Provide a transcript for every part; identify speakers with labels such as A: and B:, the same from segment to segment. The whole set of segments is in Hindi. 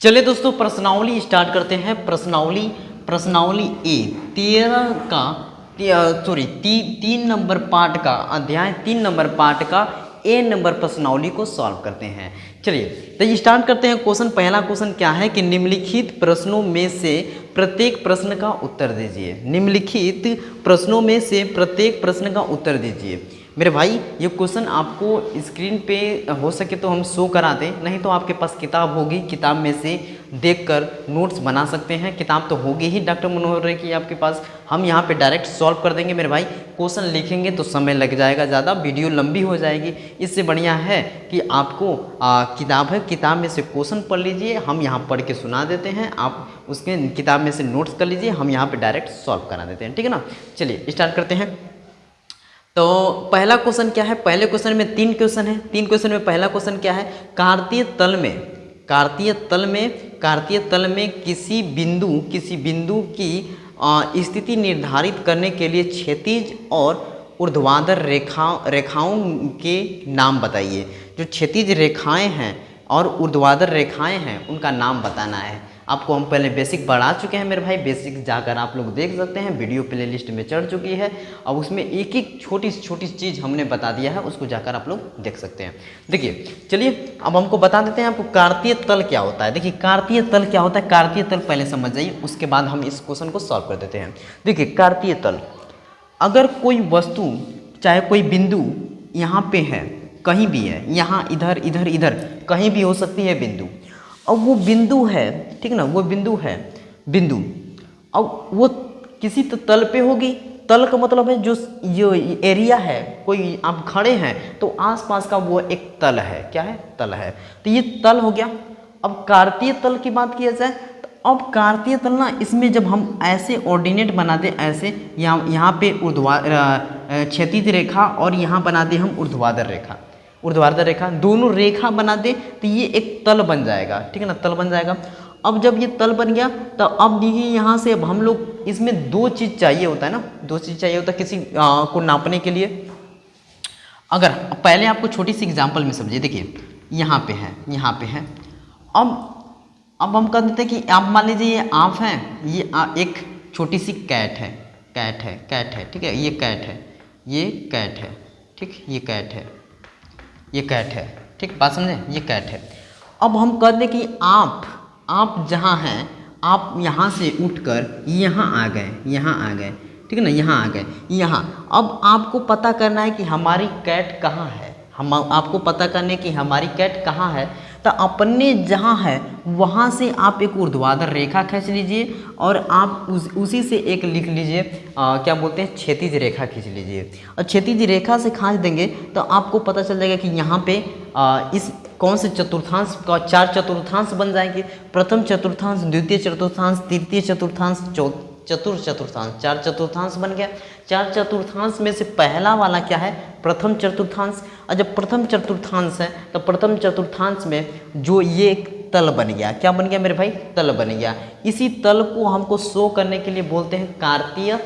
A: चलिए दोस्तों प्रश्नावली स्टार्ट करते हैं। प्रश्नावली ए 13 का तीन नंबर पार्ट का अध्याय 3 नंबर पार्ट का ए नंबर प्रश्नावली को सॉल्व करते हैं। चलिए तो स्टार्ट करते हैं। क्वेश्चन पहला क्वेश्चन क्या है कि निम्नलिखित प्रश्नों में से प्रत्येक प्रश्न का उत्तर दीजिए। निम्नलिखित प्रश्नों में से प्रत्येक प्रश्न का उत्तर दीजिए। मेरे भाई ये क्वेश्चन आपको स्क्रीन पे हो सके तो हम शो करा दें, नहीं तो आपके पास किताब होगी, किताब में से देखकर नोट्स बना सकते हैं। किताब तो होगी ही डॉक्टर मनोहर की आपके पास, हम यहाँ पे डायरेक्ट सॉल्व कर देंगे। मेरे भाई क्वेश्चन लिखेंगे तो समय लग जाएगा ज़्यादा, वीडियो लंबी हो जाएगी। इससे बढ़िया है कि आपको किताब है, किताब में से क्वेश्चन पढ़ लीजिए, हम यहाँ पढ़ के सुना देते हैं, आप उसके किताब में से नोट्स कर लीजिए, हम यहाँ पर डायरेक्ट सॉल्व करा देते हैं। ठीक है ना। चलिए स्टार्ट करते हैं। तो पहला क्वेश्चन क्या है? पहले क्वेश्चन में 3 क्वेश्चन है। 3 क्वेश्चन में पहला क्वेश्चन क्या है? कार्तीय तल में किसी बिंदु की स्थिति निर्धारित करने के लिए क्षैतिज और ऊर्ध्वाधर रेखाओं के नाम बताइए। जो क्षैतिज रेखाएं हैं और ऊर्ध्वाधर रेखाएं हैं उनका नाम बताना है। आपको हम पहले बेसिक बढ़ा चुके हैं मेरे भाई, बेसिक जाकर आप लोग देख सकते हैं, वीडियो प्ले लिस्ट में चढ़ चुकी है। अब उसमें एक एक छोटी छोटी चीज़ हमने बता दिया है, उसको जाकर आप लोग देख सकते हैं। देखिए चलिए अब हमको बता देते हैं आपको कार्तीय तल क्या होता है। देखिए कार्तीय तल क्या होता है, कार्तीय तल पहले समझ जाइए, उसके बाद हम इस क्वेश्चन को सॉल्व कर देते हैं। देखिए कार्तीय तल, अगर कोई वस्तु चाहे कोई बिंदु यहाँ पे है, कहीं भी है, यहाँ इधर इधर इधर कहीं भी हो सकती है बिंदु, अब वो बिंदु है, ठीक ना, वो बिंदु है, अब वो किसी तल पे होगी। तल का मतलब है जो एरिया है, कोई आप खड़े हैं तो आसपास का वो एक तल है। क्या है? तल है। तो ये तल हो गया। अब कार्तीय तल की बात किया जाए तो अब कार्तीय तल ना, इसमें जब हम ऐसे ऑर्डिनेट बनाते, ऐसे यहाँ पे क्षैतिज रेखा और यहाँ बनाते हम ऊर्ध्वाधर रेखा, दोनों रेखा बना दे तो ये एक तल बन जाएगा। ठीक है ना, तल बन जाएगा। अब जब ये तल बन गया तो अब देखिए यहाँ से अब हम लोग, इसमें 2 चीज़ चाहिए होता है ना, 2 चीज़ चाहिए होता है किसी को नापने के लिए। अगर पहले आपको छोटी सी एग्जांपल में समझिए। देखिए यहाँ पे है, अब हम कह देते हैं कि आप मान लीजिए ये आप हैं, ये एक छोटी सी कैट है, ठीक है, ये कैट है, ठीक, ये कैट है, ठीक, बात समझे, ये कैट है। अब हम कह दें कि आप जहाँ हैं, आप यहाँ से उठकर यहाँ आ गए, ठीक है ना, यहाँ आ गए, यहाँ। अब आपको पता करना है कि हमारी कैट कहाँ है, आपको पता करने की हमारी कैट कहाँ है। तो अपने जहाँ है वहाँ से आप एक ऊर्ध्वाधर रेखा खींच लीजिए और आप उसी से एक लिख लीजिए, क्या बोलते हैं, क्षैतिज रेखा खींच लीजिए। और क्षैतिज रेखा से खींच देंगे तो आपको पता चल जाएगा कि यहाँ पे इस कौन से चतुर्थांश का 4 चतुर्थांश बन जाएंगे। प्रथम चतुर्थांश, द्वितीय चतुर्थांश, तृतीय चतुर्थांश, चतुर्थ चतुर्थांश, 4 चतुर्थांश बन गया। 4 चतुर्थांश में से पहला वाला क्या है? प्रथम चतुर्थांश। और जब प्रथम चतुर्थांश है तो प्रथम चतुर्थांश में जो ये तल बन गया, क्या बन गया मेरे भाई? तल बन गया। इसी तल को हमको शो करने के लिए बोलते हैं कार्तीय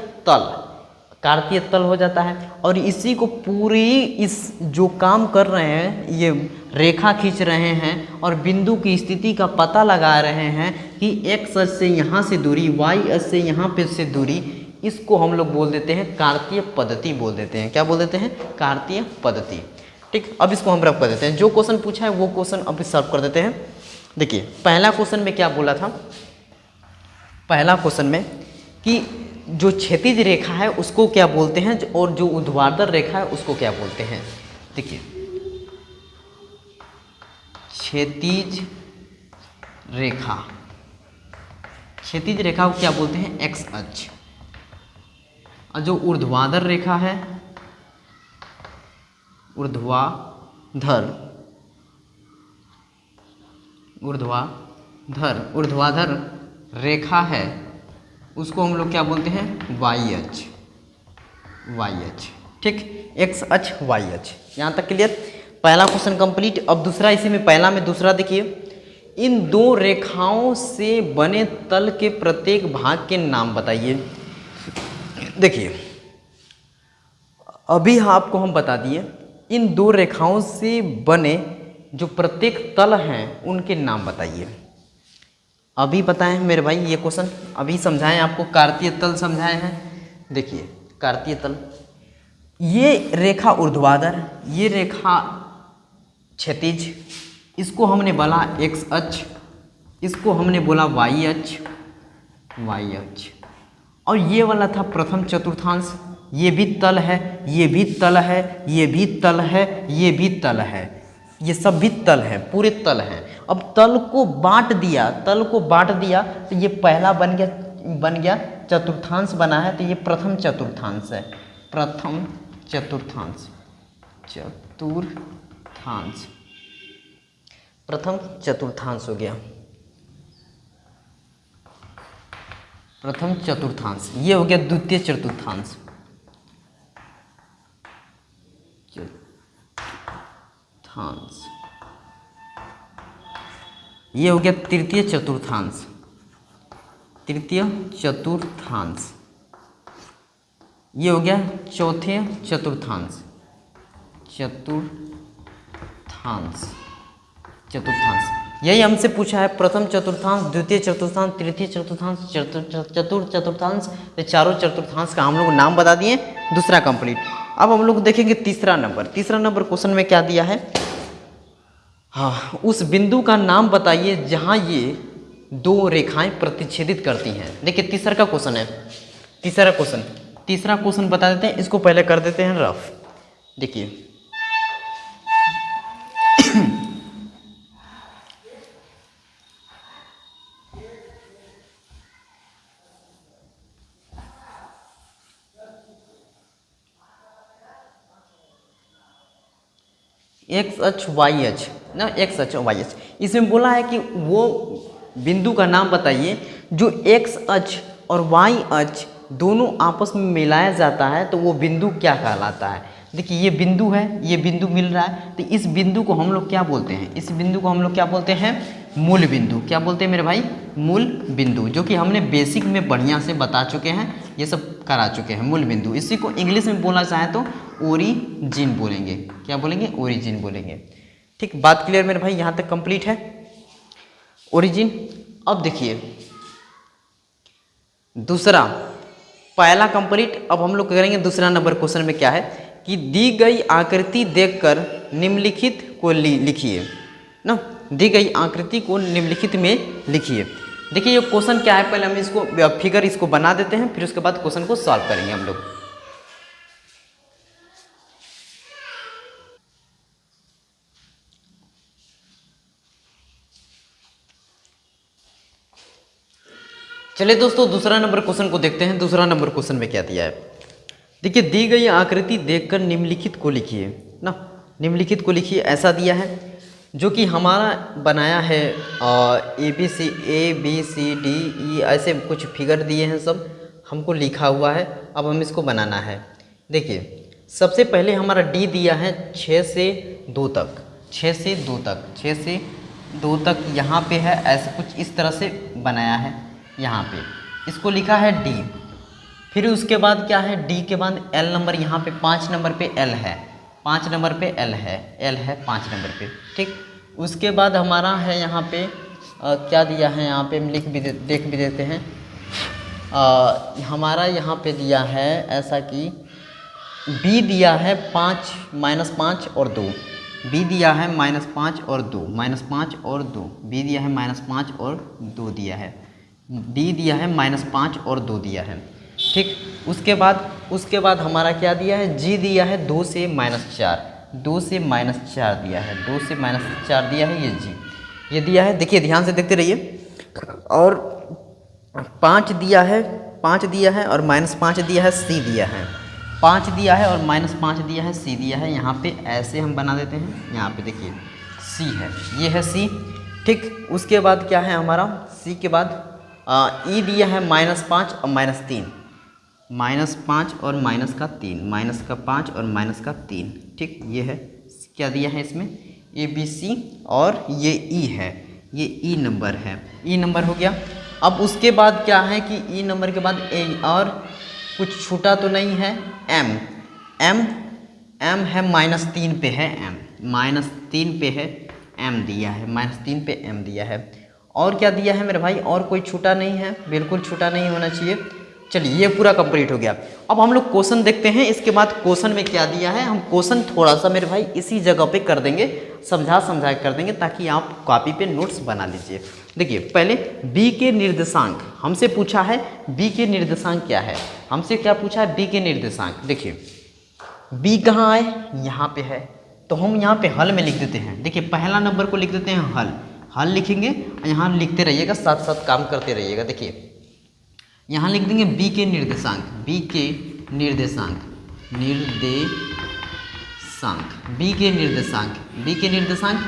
A: तल हो जाता है। और इसी को पूरी इस जो काम कर रहे हैं, ये रेखा खींच रहे हैं और बिंदु की स्थिति का पता लगा रहे हैं कि एक्स अक्ष से यहाँ से दूरी, वाई अक्ष से यहाँ पे से दूरी, इसको हम लोग बोल देते हैं कार्तीय पद्धति बोल देते हैं। क्या बोल देते हैं? कार्तीय पद्धति। ठीक, अब इसको हम रफ कर देते हैं। जो क्वेश्चन पूछा है वो क्वेश्चन अब सॉल्व कर देते हैं। देखिए पहला क्वेश्चन में क्या बोला था? पहला क्वेश्चन में कि जो क्षैतिज रेखा है उसको क्या बोलते हैं और जो ऊर्ध्वाधर रेखा है उसको क्या बोलते हैं। देखिए क्षैतिज रेखा को क्या बोलते हैं? एक्स अक्ष। और जो ऊर्ध्वाधर रेखा है, ऊर्ध्वाधर रेखा है, उसको हम लोग क्या बोलते हैं? वाई अक्ष। ठीक, एक्स अक्ष, वाई अक्ष। यहाँ तक क्लियर? पहला क्वेश्चन कंप्लीट। अब दूसरा, इसी में पहला में दूसरा देखिए, इन 2 रेखाओं से बने तल के प्रत्येक भाग के नाम बताइए। देखिए अभी आपको हम बता दिए, इन 2 रेखाओं से बने जो प्रत्येक तल हैं उनके नाम बताइए। अभी बताएं मेरे भाई ये क्वेश्चन, अभी समझाएं आपको, कार्तीय तल समझाए हैं। देखिए कार्तीय तल, ये रेखा ऊर्ध्वाधर, ये रेखा क्षैतिज, इसको हमने बोला एक्स अक्ष, इसको हमने बोला वाई अक्ष, वाई अक्ष। और ये वाला था प्रथम चतुर्थांश, ये भी तल है, ये भी तल है, ये भी तल है, ये भी तल है, ये सब भी तल है, पूरे तल हैं। अब तल को बांट दिया, तल को बांट दिया तो ये पहला बन गया चतुर्थांश बना है, तो ये प्रथम चतुर्थांश है, प्रथम चतुर्थांश, चतुर्थांश, प्रथम चतुर्थांश हो गया, प्रथम चतुर्थांश। ये हो गया द्वितीय चतुर्थांश, चतुर्थांश। ये हो गया तृतीय चतुर्थांश, तृतीय चतुर्थांश। ये हो गया चौथे चतुर्थांश, चतुर्थांश, चतुर्थांश। यही हमसे पूछा है, प्रथम चतुर्थांश, द्वितीय चतुर्थांश, तृतीय चतुर्थांश, चतुर्थ चतुर्थांश। ये चारों चतुर्थांश का हम लोग नाम बता दिए, दूसरा कंप्लीट। अब हम लोग देखेंगे तीसरा नंबर। तीसरा नंबर क्वेश्चन में क्या दिया है, हाँ, उस बिंदु का नाम बताइए जहाँ ये दो रेखाएं प्रतिच्छेदित करती हैं। देखिए तीसरा का क्वेश्चन है, तीसरा क्वेश्चन बता देते हैं, इसको पहले कर देते हैं रफ। देखिए एक्स अक्ष वाई अक्ष ना, एक्स अक्ष वाई अक्ष, इसमें बोला है कि वो बिंदु का नाम बताइए जो एक्स अक्ष और वाई अक्ष दोनों आपस में मिलाया जाता है, तो वो बिंदु क्या कहलाता है। देखिए ये बिंदु है, ये बिंदु मिल रहा है, तो इस बिंदु को हम लोग क्या बोलते हैं, इस बिंदु को हम लोग क्या बोलते हैं, मूल बिंदु। क्या बोलते हैं मेरे भाई, मूल बिंदु, जो कि हमने बेसिक में बढ़िया से बता चुके हैं, ये सब करा चुके हैं, मूल बिंदु। इसी को इंग्लिश में बोलना चाहे तो ओरिजिन बोलेंगे। क्या बोलेंगे, ओरिजिन बोलेंगे। ठीक, बात क्लियर मेरे भाई, यहाँ तक कंप्लीट है ओरिजिन। अब देखिए दूसरा, पहला कंप्लीट, अब हम लोग करेंगे दूसरा नंबर क्वेश्चन में क्या है कि दी गई आकृति देखकर निम्नलिखित को लिखिए ना, दी गई आकृति को निम्नलिखित में लिखिए। देखिए ये क्वेश्चन क्या है, पहले हम इसको फिगर इसको बना देते हैं, फिर उसके बाद क्वेश्चन को सॉल्व करेंगे हम लोग। चलिए दोस्तों दूसरा नंबर क्वेश्चन को देखते हैं। दूसरा नंबर क्वेश्चन में क्या दिया है, देखिए दी गई आकृति देखकर निम्नलिखित को लिखिए ना, निम्नलिखित को लिखिए ऐसा दिया है, जो कि हमारा बनाया है A B C D E ऐसे कुछ फिगर दिए हैं, सब हमको लिखा हुआ है। अब हम इसको बनाना है। देखिए सबसे पहले हमारा डी दिया है 6 से 2 तक, 6 से 2 तक, 6 से 2 तक यहाँ पे है, ऐसे कुछ इस तरह से बनाया है, यहाँ पे इसको लिखा है डी। फिर उसके बाद क्या है, डी के बाद एल नंबर, यहाँ पे 5 नंबर पे एल है, 5 नंबर पे एल है, एल है 5 नंबर पे। ठीक, उसके बाद हमारा है यहाँ पे क्या दिया है, यहाँ पे हम देख भी देते हैं। हमारा यहाँ पे दिया है ऐसा कि बी दिया है 5 -5 और 2, बी दिया है -5 और 2, -5 और 2, बी दिया है -5 और 2 दिया है, डी दिया है -5 और 2 दिया है। ठीक, उसके बाद हमारा क्या दिया है, जी दिया है 2 से -4, 2 से -4 दिया है, 2 से -4 दिया है, ये जी ये दिया है। देखिए ध्यान से देखते रहिए। और 5 दिया है, 5 दिया है और -5 दिया है, सी दिया है, 5 दिया है और -5 दिया है, सी दिया है। यहाँ पे ऐसे हम बना देते हैं, यहाँ पे देखिए सी है, ये है सी। ठीक, उसके बाद क्या है हमारा, सी के बाद ई दिया है -5 और -3, -5 और -3, -5 और -3। ठीक, ये है क्या दिया है इसमें, ए बी सी, और ये ई है, ये ई नंबर है, ई नंबर हो गया। अब उसके बाद क्या है कि ई नंबर के बाद ए, और कुछ छूटा तो नहीं है, एम, एम एम है -3 पे है, एम -3 पे है, एम दिया है, -3 पे एम दिया है। और क्या दिया है मेरे भाई, और कोई छूटा नहीं है, बिल्कुल छूटा नहीं होना चाहिए। चलिए ये पूरा कंप्लीट हो गया। अब हम लोग क्वेश्चन देखते हैं, इसके बाद क्वेश्चन में क्या दिया है। हम क्वेश्चन थोड़ा सा मेरे भाई इसी जगह पे कर देंगे, समझा समझा कर देंगे, ताकि आप कॉपी पे नोट्स बना लीजिए। देखिए पहले बी के निर्देशांक हमसे पूछा है, बी के निर्देशांक क्या है, हमसे क्या पूछा है, बी के निर्देशांक। देखिए बी कहाँ आए, यहाँ पे है, तो हम यहाँ पे हल में लिख देते हैं। देखिए पहला नंबर को लिख देते हैं हल, हल लिखेंगे और यहाँ लिखते रहिएगा, साथ साथ काम करते रहिएगा। देखिए यहाँ लिख देंगे बी के निर्देशांक, बी के निर्देशांक, बी के निर्देशांक, बी के निर्देशांक,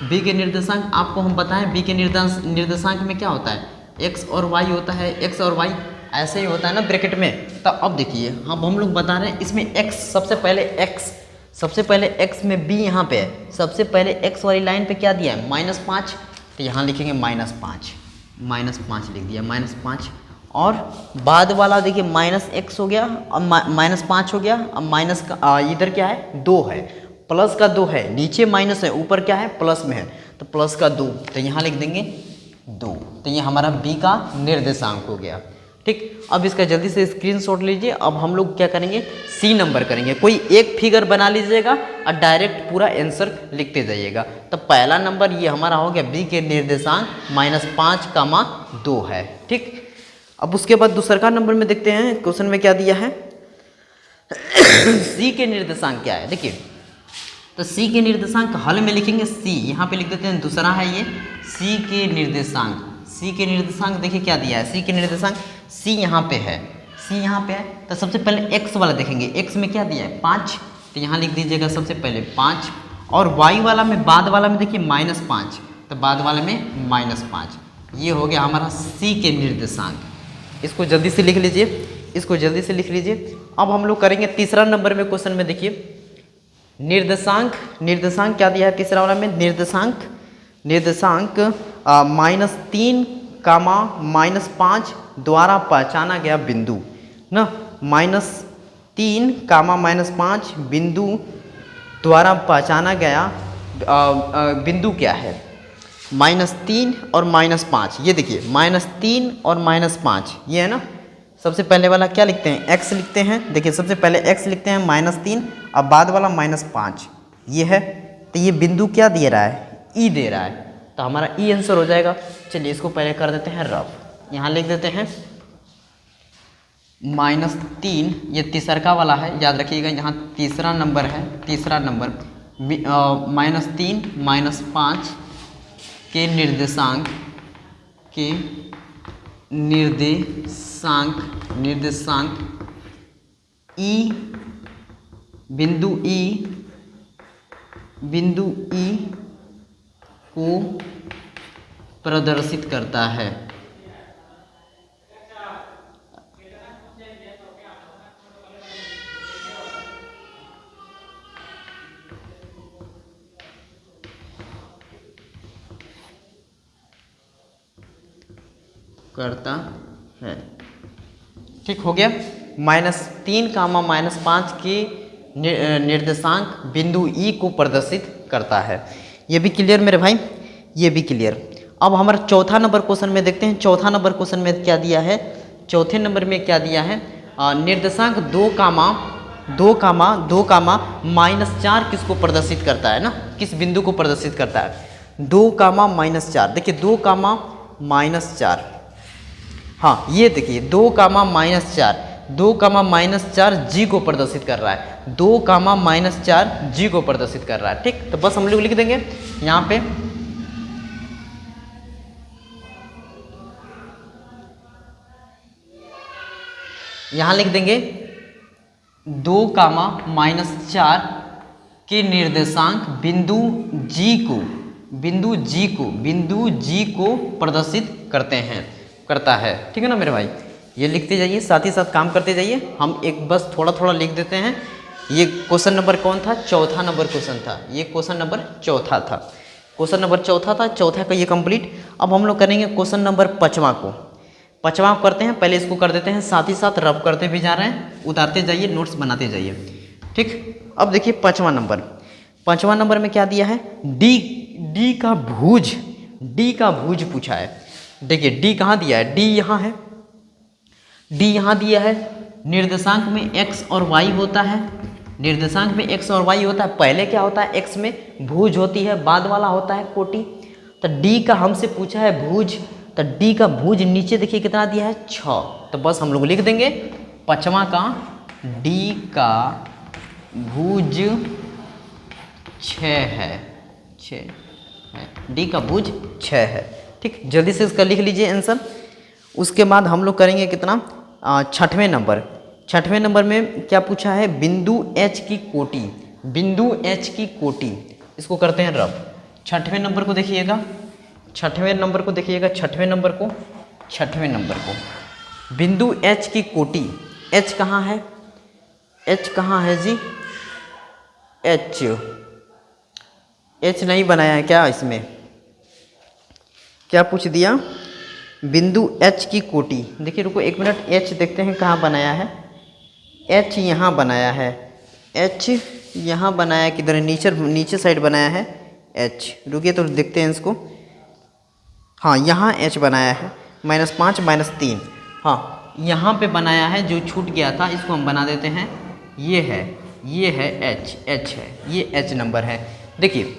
A: बी के निर्देशांक आपको हम बताएं, बी के निर्देशांक में क्या होता है, एक्स और वाई होता है, एक्स और वाई ऐसे ही होता है ना ब्रैकेट में। तो अब देखिए हम लोग बता रहे हैं इसमें एक्स, सबसे पहले एक्स में बी यहाँ पे है, सबसे पहले एक्स वाली लाइन पे क्या दिया है, -5, तो यहाँ लिखेंगे -5 लिख दिया, -5। और बाद वाला देखिए -x हो गया, अब -5 हो गया, अब माइनस का इधर क्या है, 2 है, प्लस का 2 है, नीचे माइनस है, ऊपर क्या है, प्लस में है, तो प्लस का 2, तो यहाँ लिख देंगे 2। तो ये हमारा बी का निर्देशांक हो गया। ठीक, अब इसका जल्दी से स्क्रीनशॉट लीजिए। अब हम लोग क्या करेंगे, सी नंबर करेंगे। कोई एक फिगर बना लीजिएगा और डायरेक्ट पूरा आंसर लिखते जाइएगा। तो पहला नंबर ये हमारा हो गया, बी के निर्देशांक -5, 2 है। ठीक, अब उसके बाद दूसरा का नंबर में देखते हैं क्वेश्चन में क्या दिया है। सी के निर्देशांक क्या है, देखिए तो सी के निर्देशांक हल में लिखेंगे, सी यहाँ पे लिख देते हैं, दूसरा है ये सी के निर्देशांक। सी के निर्देशांक देखिए क्या दिया है, सी के निर्देशांक, सी यहाँ पे है, सी यहाँ पे है, तो सबसे पहले एक्स वाला देखेंगे, एक्स में क्या दिया है, 5, तो यहाँ लिख दीजिएगा सबसे पहले 5। और वाई वाला में, बाद वाला में देखिए -5, तो बाद वाले में -5। ये हो गया हमारा सी के निर्देशांक। इसको जल्दी से लिख लीजिए, इसको जल्दी से लिख लीजिए। अब हम लोग करेंगे तीसरा नंबर में क्वेश्चन में, देखिए निर्देशांक, निर्देशांक क्या दिया है तीसरा वाला में, निर्देशांक -3, -5 द्वारा पहचाना गया बिंदु ना, -3, -5 बिंदु द्वारा पहचाना गया बिंदु क्या है, -3 और -5। ये देखिए -3 और -5 ये है ना। सबसे पहले वाला क्या लिखते हैं, x लिखते हैं। देखिए सबसे पहले x लिखते हैं -3, अब बाद वाला -5 ये है, तो ये बिंदु क्या दे रहा है, ई दे रहा है, तो हमारा ई आंसर हो जाएगा। चलिए इसको पहले कर देते हैं रफ, यहाँ लिख देते हैं -3, ये तीसरा वाला है, याद रखिएगा यहाँ तीसरा नंबर है, तीसरा नंबर -3 -5 के निर्देशांक ई, बिंदु ई को प्रदर्शित करता है। ठीक हो गया, -3, -5 के निर्देशांक बिंदु ई को प्रदर्शित करता है। ये भी क्लियर मेरे भाई, ये भी क्लियर। अब हमारा चौथा नंबर क्वेश्चन में देखते हैं, चौथा नंबर क्वेश्चन में क्या दिया है, चौथे नंबर में क्या दिया है, निर्देशांक 2, -4 किसको प्रदर्शित करता है ना, किस बिंदु को प्रदर्शित करता है, 2, -4। देखिए 2, -4, हाँ ये देखिए 2, -4 जी को प्रदर्शित कर रहा है, 2, -4 जी को प्रदर्शित कर रहा है। ठीक, तो बस हम लोग लिख देंगे यहाँ पे लिख देंगे 2, -4 के निर्देशांक बिंदु जी को प्रदर्शित करता है। ठीक है ना मेरे भाई, ये लिखते जाइए, साथ ही साथ काम करते जाइए। हम एक बस थोड़ा थोड़ा लिख देते हैं। ये क्वेश्चन नंबर कौन था, चौथा नंबर क्वेश्चन था, ये क्वेश्चन नंबर चौथा था, क्वेश्चन नंबर चौथा था, चौथा का ये कंप्लीट। अब हम लोग करेंगे क्वेश्चन नंबर पाँचवा करते हैं। पहले इसको कर देते हैं, साथ ही साथ रब करते भी जा रहे हैं, उतारते जाइए, नोट्स बनाते जाइए। ठीक, अब देखिए पाँचवा नंबर में क्या दिया है, डी का भुज डी का भुज पूछा है। देखिए डी कहाँ दिया है, डी यहाँ है, डी यहाँ दिया है। निर्देशांक में x और y होता है, निर्देशांक में x और y होता है। पहले क्या होता है, x में भुज होती है, बाद वाला होता है कोटि। तो d का हमसे पूछा है भुज, तो d का भुज नीचे देखिए कितना दिया है 6। तो बस हम लोग लिख देंगे पाँचवा का d का भुज 6 है, 6 है, d का भुज 6 है। ठीक, जल्दी से इसका लिख लीजिए आंसर। उसके बाद हम लोग करेंगे कितना, छठवें नंबर। छठवें नंबर में क्या पूछा है, बिंदु h की कोटि, बिंदु h की कोटि, इसको करते हैं रफ। छठवें नंबर को देखिएगा, छठवें नंबर को देखिएगा, छठवें नंबर को, छठवें नंबर को बिंदु h की कोटि। h कहाँ है, h कहाँ है जी, h नहीं बनाया है क्या, इसमें क्या पूछ दिया, बिंदु h की कोटि। देखिए रुको एक मिनट, h देखते हैं कहाँ बनाया है, h यहाँ बनाया है, h यहाँ बनाया है, किधर नीचे साइड बनाया है h। रुकिए तो देखते हैं इसको, हाँ यहाँ h बनाया है, -5 -3, हाँ यहाँ पे बनाया है, जो छूट गया था इसको हम बना देते हैं। ये है h है, ये h नंबर है। देखिए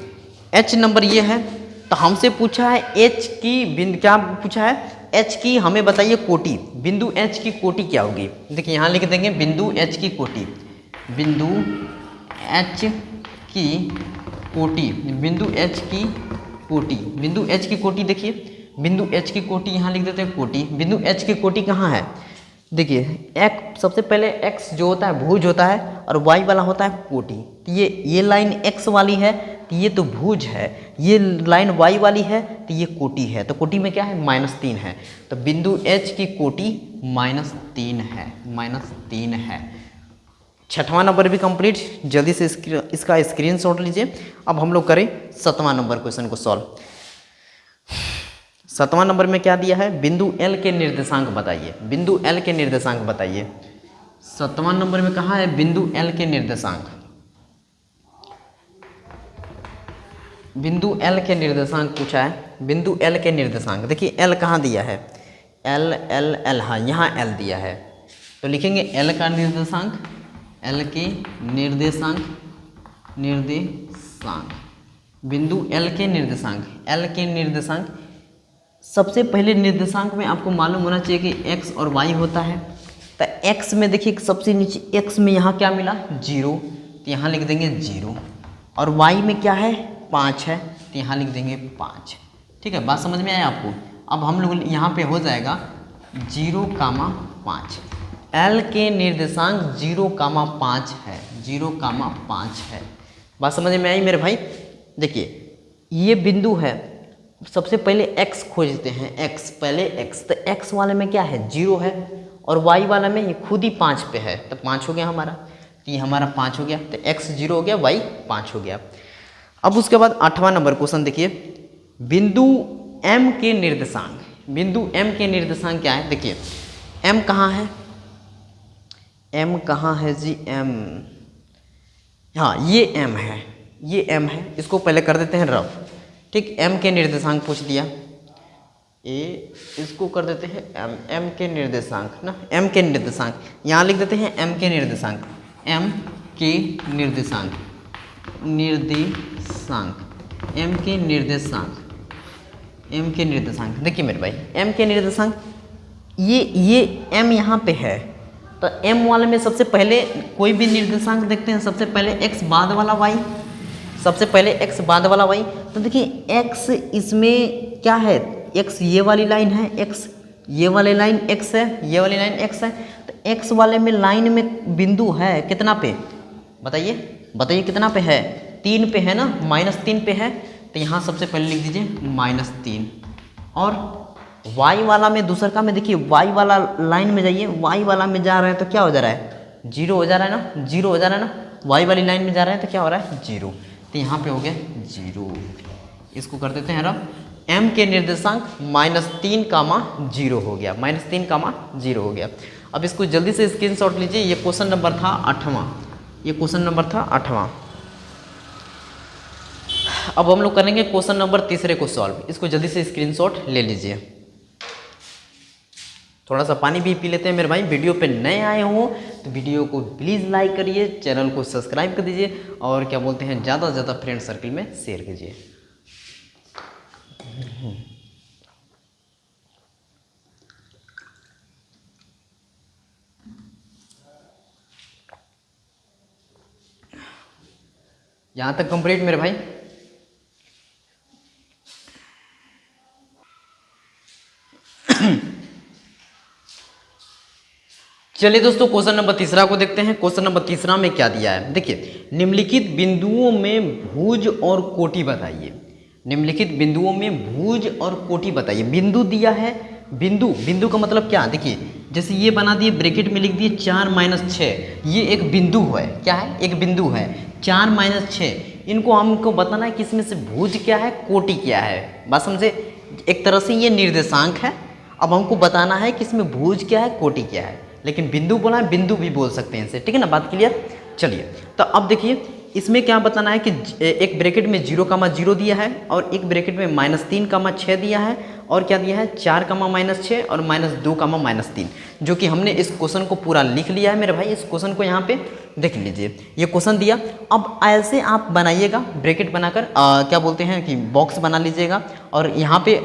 A: h नंबर ये है, तो हमसे पूछा है h की क्या पूछा है, h की हमें बताइए कोटि, बिंदु h की कोटि क्या होगी। देखिए यहाँ लिख देंगे बिंदु h की कोटि, बिंदु h की कोटि, बिंदु h की कोटि, बिंदु h की कोटि। देखिए बिंदु h की कोटि यहाँ लिख देते हैं कोटि। बिंदु h की कोटि कहाँ है, देखिए x, सबसे पहले x जो होता है भुज होता है, और y वाला होता है कोटि। तो ये लाइन x वाली है, तो ये तो भुज है, ये लाइन y वाली है, तो ये कोटि है। तो कोटि में क्या है, -3 है। तो बिंदु h की कोटि -3 है, -3 है। छठवां नंबर भी कंप्लीट, जल्दी से इसका स्क्रीनशॉट लीजिए। अब हम लोग करें 7वां नंबर क्वेश्चन को सॉल्व। 7वां नंबर में क्या दिया है, बिंदु L के निर्देशांक बताइए, बिंदु L के निर्देशांक बताइए। 7वां नंबर में कहा है बिंदु L के निर्देशांक, बिंदु L के निर्देशांक पूछा है, बिंदु L के निर्देशांक। देखिए L कहाँ दिया है, L L L, हाँ यहाँ L दिया है, तो लिखेंगे L का निर्देशांक, L के निर्देशांक, निर्देशांक, बिंदु L के निर्देशांक, L के निर्देशांक। सबसे पहले निर्देशांक में आपको मालूम होना चाहिए कि x और y होता है। तो x में देखिए सबसे नीचे x में यहाँ क्या मिला 0, तो यहाँ लिख देंगे 0, और y में क्या है 5 है, तो यहाँ लिख देंगे 5। ठीक है, बात समझ में आया आपको। अब हम लोग यहाँ पे हो जाएगा 0,5। L के निर्देशांक 0,5 है, 0,5 है। बात समझ में आई मेरे भाई। देखिए ये बिंदु है, सबसे पहले x खोजते हैं, x पहले x, तो x वाले में क्या है 0 है, और y वाला में ये खुद ही 5 पे है, तो 5 हो गया हमारा, तो ये हमारा 5 हो गया, तो x 0 हो गया, y 5 हो गया। अब उसके बाद 8वां नंबर क्वेश्चन देखिए, बिंदु M के निर्देशांक, बिंदु M के निर्देशांक क्या है। देखिए M कहाँ है, M कहाँ है जी, M, हाँ ये M है, ये M है, इसको पहले कर देते हैं रफ। ठीक, m के निर्देशांक पूछ दिया, इसको कर देते हैं m के निर्देशांक ना, m के निर्देशांक यहाँ लिख देते हैं m के निर्देशांक, m के निर्देशांक, निर्देशांक, m के निर्देशांक, m के निर्देशांक। देखिए मेरे भाई m के निर्देशांक, ये m यहाँ पे है, तो m वाले में सबसे पहले कोई भी निर्देशांक देखते हैं, सबसे पहले x बाद वाला y, सबसे पहले x बाद वाला y। तो देखिए x इसमें क्या है, x ये वाली लाइन है, x ये वाली लाइन x है, ये वाली लाइन x है, तो x वाले में लाइन में बिंदु है कितना पे, बताइए बताइए कितना पे है, 3 पे है ना, -3 पे है, तो यहाँ सबसे पहले लिख दीजिए -3। और y वाला में दूसर का में देखिए y वाला लाइन में जाइए, y वाला में जा रहे हैं तो क्या हो जा रहा है 0 हो जा रहा है ना, 0 हो जा रहा है ना, y वाली लाइन में जा रहे हैं तो क्या हो रहा है 0, तो यहाँ पे हो गया 0। इसको कर देते हैं रब, m के निर्देशांक -3,0 हो गया, -3,0 हो गया। अब इसको जल्दी से स्क्रीनशॉट लीजिए, ये क्वेश्चन नंबर था 8वां, ये क्वेश्चन नंबर था 8वां। अब हम लोग करेंगे क्वेश्चन नंबर तीसरे को सॉल्व। इसको जल्दी से स्क्रीनशॉट ले लीजिए। थोड़ा सा पानी भी पी लेते हैं मेरे भाई। वीडियो पे नए आए हो तो वीडियो को प्लीज़ लाइक करिए, चैनल को सब्सक्राइब कर दीजिए और क्या बोलते हैं ज़्यादा से ज़्यादा फ्रेंड सर्कल में शेयर कीजिए। यहाँ तक कंप्लीट मेरे भाई। चलिए दोस्तों क्वेश्चन नंबर तीसरा को देखते हैं। क्वेश्चन नंबर तीसरा में क्या दिया है, देखिए निम्नलिखित बिंदुओं में भुज और कोटि बताइए। निम्नलिखित बिंदुओं में भुज और कोटि बताइए। बिंदु दिया है, बिंदु का मतलब क्या, देखिए जैसे ये बना दिए ब्रैकेट में लिख दिए 4-6, ये एक बिंदु है। क्या है, एक बिंदु है। 4-6 इनको हमको बताना है कि इसमें से भुज क्या है, कोटि क्या है। बात समझे, एक तरह से ये निर्देशांक है। अब हमको बताना है कि इसमें भुज क्या है, कोटि क्या है। लेकिन बिंदु बोला है, बिंदु भी बोल सकते हैं इसे, ठीक है ना, बात क्लियर। चलिए तो अब देखिए इसमें क्या बताना है कि एक ब्रैकेट में 0,0 दिया है और एक ब्रैकेट में -3,6 दिया है और क्या दिया है 4,-6 और -2,-3, जो कि हमने इस क्वेश्चन को पूरा लिख लिया है मेरे भाई। इस क्वेश्चन को यहाँ पे देख लीजिए, ये क्वेश्चन दिया। अब ऐसे आप बनाइएगा ब्रैकेट बनाकर, क्या बोलते हैं कि बॉक्स बना लीजिएगा और यहाँ पे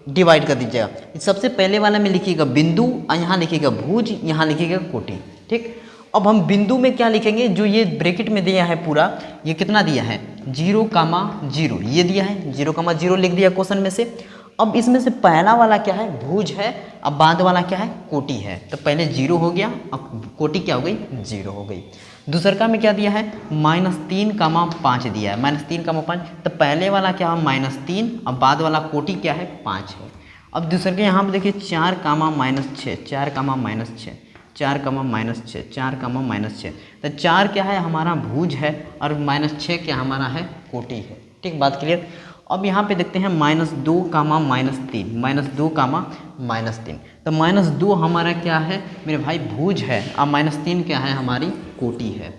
A: डिवाइड कर दीजिएगा। सबसे पहले वाला में लिखिएगा बिंदु और यहाँ लिखिएगा भुज, यहाँ लिखिएगा कोटि, ठीक। अब हम बिंदु में क्या लिखेंगे, जो ये ब्रैकेट में दिया है पूरा, ये कितना दिया है 0,0, ये दिया है 0,0 लिख दिया क्वेश्चन में से। अब इसमें से पहला वाला क्या है, भुज है, अब बाद वाला क्या है, कोटि है। तो पहले 0 हो गया, अब कोटि क्या हो गई, 0 हो गई। दूसरका में क्या दिया है -3,5 दिया है, -3,5। तो पहले वाला क्या है -3, अब बाद वाला कोटि क्या है 5 है। अब दूसरे के यहाँ पे देखिए 4,-6, 4,-6, 4,-6, 4,-6। तो 4 क्या है हमारा भुज है और -6 क्या हमारा है, कोटि है, ठीक, बात क्लियर। अब यहाँ पे देखते हैं -2,-3, -2,-3। तो -2 हमारा क्या है मेरे भाई, भुज है और -3 क्या है हमारी, कोटि है।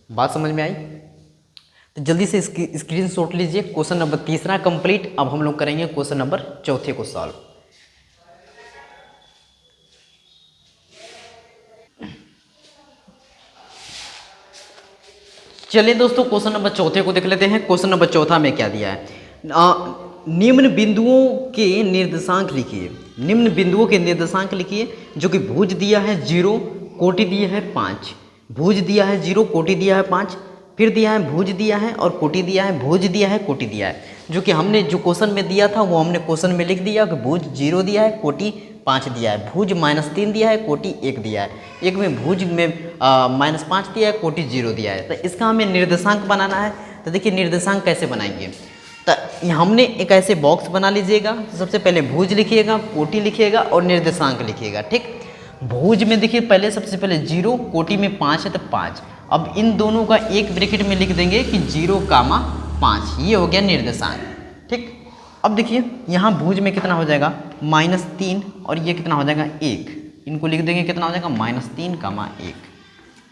A: बात समझ में आई। तो जल्दी से इसकी स्क्रीनशॉट लीजिए। क्वेश्चन नंबर तीसरा कंप्लीट। अब हम लोग करेंगे क्वेश्चन नंबर चौथे को सॉल्व। चलिए दोस्तों क्वेश्चन नंबर चौथे को देख लेते हैं। क्वेश्चन नंबर चौथा में क्या दिया है, निम्न बिंदुओं के निर्देशांक लिखिए। निम्न बिंदुओं के निर्देशांक लिखिए, जो कि भुज दिया है 0, कोटि दिया है 5। भुज दिया है 0, कोटि दिया है 5, फिर दिया है भुज दिया है और कोटि दिया है, भुज दिया है, कोटि दिया है। जो कि हमने जो क्वेश्चन में दिया था वो हमने क्वेश्चन में लिख दिया कि भुज 0 दिया है, कोटि 5 दिया है, भुज -3 दिया है, कोटि 1 दिया है, एक में भुज में -5 दिया है, कोटि 0 दिया है। तो इसका हमें निर्देशांक बनाना है। तो देखिए निर्देशांक कैसे बनाएंगे, तो हमने एक ऐसे बॉक्स बना लीजिएगा। सबसे पहले भुज लिखिएगा, कोटि लिखिएगा और निर्देशांक लिखिएगा, ठीक। भुज में देखिए पहले सबसे पहले 0, कोटि में 5 है तो 5। अब इन दोनों का एक ब्रैकेट में लिख देंगे कि 0,5, ये हो गया निर्देशांक, ठीक। अब देखिए यहाँ भुज में कितना हो जाएगा -3 और ये कितना हो जाएगा 1, इनको लिख देंगे कितना हो जाएगा -3,1,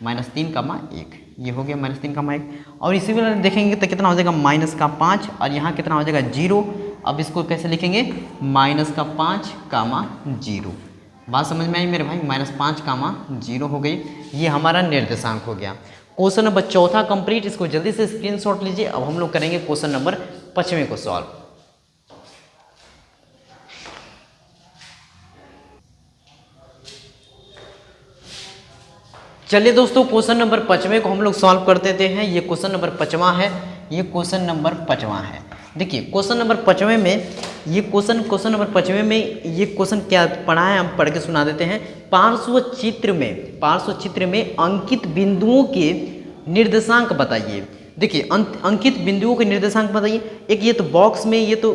A: -3,1, ये हो गया -3,1। और इसी में देखेंगे तो कितना हो जाएगा -5 और यहाँ कितना हो जाएगा 0। अब इसको कैसे लिखेंगे -5,0। बात समझ में आई मेरे भाई, -5,0 हो गई। ये हमारा निर्देशांक हो गया। क्वेश्चन नंबर चौथा कंप्लीट। इसको जल्दी से स्क्रीनशॉट लीजिए। अब हम लोग करेंगे क्वेश्चन नंबर 5वें को सॉल्व। चलिए दोस्तों क्वेश्चन नंबर 5वें को हम लोग सॉल्व कर देते हैं। ये क्वेश्चन नंबर 5वां है, ये क्वेश्चन नंबर 5वां है। देखिए क्वेश्चन नंबर 5वें में ये क्वेश्चन नंबर 5वें में ये क्वेश्चन क्या पढ़ा है, हम पढ़ के सुना देते हैं। पार्श्व चित्र में अंकित बिंदुओं के निर्देशांक बताइए। देखिए अंकित बिंदुओं के निर्देशांक बताइए। एक ये तो बॉक्स में ये तो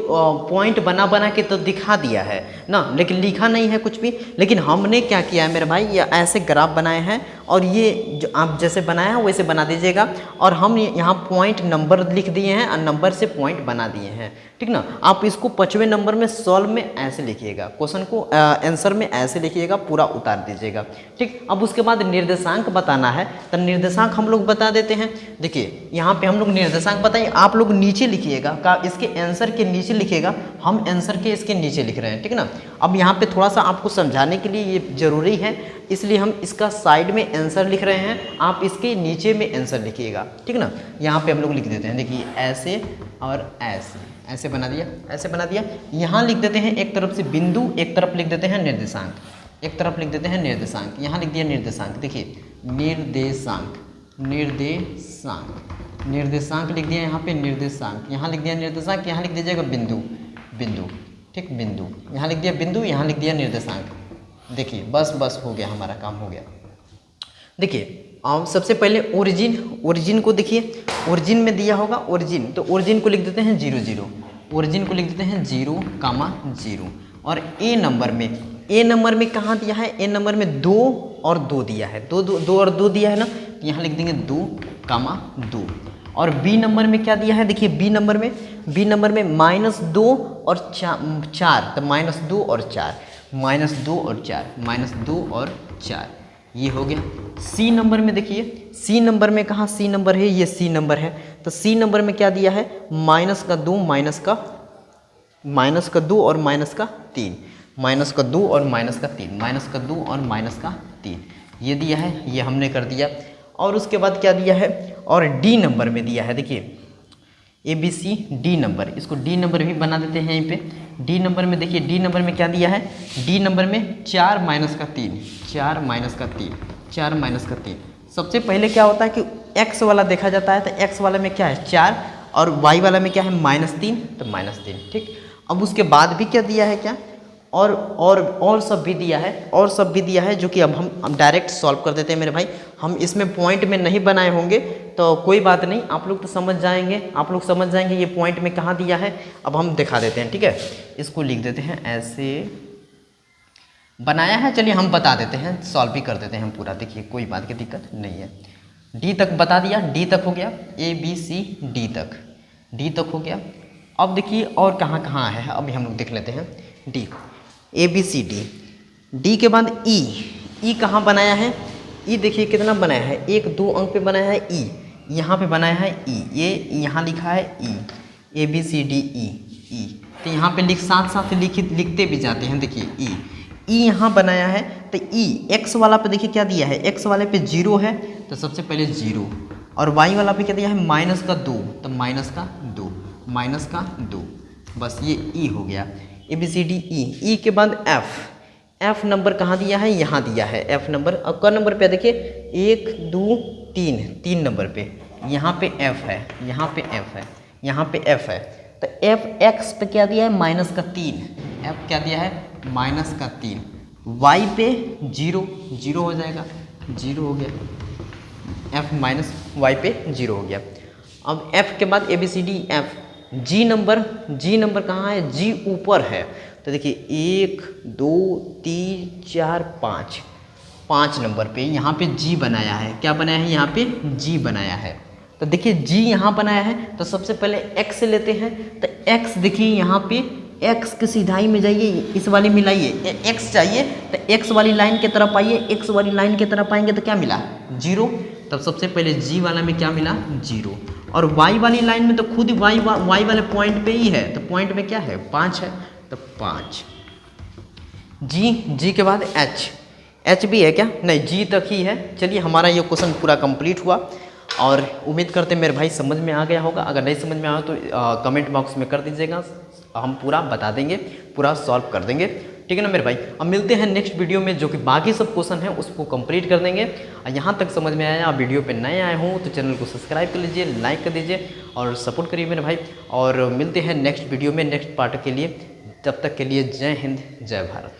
A: पॉइंट बना के तो दिखा दिया है ना, लेकिन लिखा नहीं है कुछ भी। लेकिन हमने क्या किया है मेरे भाई, ये ऐसे ग्राफ बनाए हैं और ये जो आप जैसे बनाया है वैसे बना दीजिएगा। और हम यहाँ पॉइंट नंबर लिख दिए हैं और नंबर से पॉइंट बना दिए हैं, ठीक ना। आप इसको 5वें नंबर में सॉल्व में ऐसे लिखिएगा, क्वेश्चन को आंसर में ऐसे लिखिएगा, पूरा उतार दीजिएगा, ठीक। अब उसके बाद निर्देशांक बताना है, तो निर्देशांक हम लोग बता देते हैं। देखिए यहाँ पे हम लोग निर्देशांक बताइए, आप लोग नीचे लिखिएगा, का इसके आंसर के नीचे लिखिएगा, हम आंसर के इसके नीचे लिख रहे हैं, ठीक ना। अब यहाँ पे थोड़ा सा आपको समझाने के लिए ये ज़रूरी है, इसलिए हम इसका साइड में आंसर लिख रहे हैं, आप इसके नीचे में आंसर लिखिएगा, ठीक ना। यहाँ पे हम लोग लिख देते हैं, देखिए ऐसे और ऐसे, ऐसे बना दिया, ऐसे बना दिया। यहाँ लिख देते हैं एक तरफ से बिंदु, एक तरफ लिख देते हैं निर्देशांक, एक तरफ लिख देते हैं निर्देशांक। यहाँ लिख दिया निर्देशांक, देखिए निर्देशांक, निर्देशांक, निर्देशांक लिख दिया यहाँ पे निर्देशांक, यहाँ लिख दिया निर्देशांक, यहाँ लिख दीजिएगा बिंदु, बिंदु, ठीक, बिंदु, यहाँ लिख दिया बिंदु, यहाँ लिख दिया निर्देशांक। देखिए बस हो गया, हमारा काम हो गया। देखिए अब सबसे पहले ओरिजिन, ओरिजिन को देखिए, ओरिजिन में दिया होगा ओरिजिन, तो ओरिजिन को लिख देते हैं 0 0, ओरिजिन को लिख देते हैं 0,0। और ए नंबर में, ए नंबर में कहाँ दिया है, ए नंबर में 2 और 2 दिया है, 2 और 2 दिया है ना, तो यहाँ लिख देंगे 2,2। और बी नंबर में क्या दिया है, देखिए बी नंबर में, बी नंबर में -2 और 4, तो -2 और 4, -2 और 4, -2 और 4, ये हो गया। सी नंबर में देखिए, सी नंबर में कहाँ सी नंबर है, ये सी नंबर है, तो सी नंबर में क्या दिया है, -2 -2 और -3, -2 और -3, ये दिया है, ये हमने कर दिया। और उसके बाद क्या दिया है, और डी नंबर में दिया है, देखिए ABC डी नंबर, इसको डी नंबर भी बना देते हैं यहीं पे। डी नंबर में देखिए, डी नंबर में क्या दिया है, डी नंबर में 4 - 3, 4 - 3। सबसे पहले क्या होता है कि x वाला देखा जाता है, तो x वाले में क्या है 4 और y वाला में क्या है -3, तो -3, ठीक। अब उसके बाद भी क्या दिया है, क्या और सब भी दिया है, और सब भी दिया है, जो कि अब हम डायरेक्ट सॉल्व कर देते हैं मेरे भाई। हम इसमें पॉइंट में नहीं बनाए होंगे तो कोई बात नहीं, आप लोग तो समझ जाएंगे, आप लोग समझ जाएंगे ये पॉइंट में कहाँ दिया है। अब हम दिखा देते हैं, ठीक है, इसको लिख देते हैं, ऐसे बनाया है, चलिए हम बता देते हैं, सॉल्व भी कर देते हैं हम पूरा। देखिए कोई बात की दिक्कत नहीं है, डी तक बता दिया, डी तक हो गया, ABC डी तक, डी तक हो गया। अब देखिए और कहाँ कहाँ है, अभी हम लोग देख लेते हैं। डी, ABCD, डी के बाद ई कहाँ बनाया है, ई देखिए कितना बनाया है, 1-2 अंक पे बनाया है ई, यहाँ पे बनाया है ई, ये यहाँ लिखा है ई, ABCDE, ई, तो यहाँ पे साथ साथ लिखते भी जाते हैं। देखिए ई यहाँ बनाया है, तो ई एक्स वाला पे देखिए क्या दिया है, एक्स वाले पे 0 है, तो सबसे पहले 0, और वाई वाला पे क्या दिया है -2, तो -2, बस ये ई हो गया, ABCDE। ई के बाद एफ नंबर कहाँ दिया है, यहाँ दिया है एफ नंबर। और क नंबर पे देखिए 1 2 3 नंबर पे, यहाँ पे एफ है, यहाँ पे एफ है, यहाँ पे एफ है, तो एफ एक्स पे क्या दिया है -3, एफ क्या दिया है -3, वाई पे 0 हो जाएगा, 0 हो गया, एफ माइनस वाई पे 0 हो गया। अब एफ के बाद ABCD एफ, जी नंबर कहाँ है, जी ऊपर है, तो देखिए 1 2 3 4 5 नंबर पे यहाँ पे जी बनाया है, क्या बनाया है, यहाँ पे जी बनाया है। तो देखिए जी यहाँ बनाया है, तो सबसे पहले x लेते हैं, तो x देखिए यहाँ पे x की सीधाई में जाइए, इस वाली मिलाइए, x चाहिए तो x वाली लाइन की तरफ आइए, x वाली लाइन की तरफ आएंगे तो क्या मिला 0, तब सबसे पहले g वाला में क्या मिला 0, और y वाली लाइन में तो खुद y वाले पॉइंट पे ही है, तो पॉइंट में क्या है 5 है, तो 5। g के बाद h भी है क्या, नहीं g तक ही है। चलिए हमारा ये क्वेश्चन पूरा कंप्लीट हुआ, और उम्मीद करते हैं मेरे भाई समझ में आ गया होगा। अगर नहीं समझ में आया तो कमेंट बॉक्स में कर दीजिएगा, हम पूरा बता देंगे, पूरा सॉल्व कर देंगे, ठीक है ना मेरे भाई। अब मिलते हैं नेक्स्ट वीडियो में, जो कि बाकी सब क्वेश्चन हैं उसको कंप्लीट कर देंगे। यहाँ तक समझ में आया, आप वीडियो पे नए आए हों तो चैनल को सब्सक्राइब कर लीजिए, लाइक कर दीजिए और सपोर्ट करिए मेरे भाई। और मिलते हैं नेक्स्ट वीडियो में नेक्स्ट पार्ट के लिए, तब तक के लिए जय हिंद जय भारत।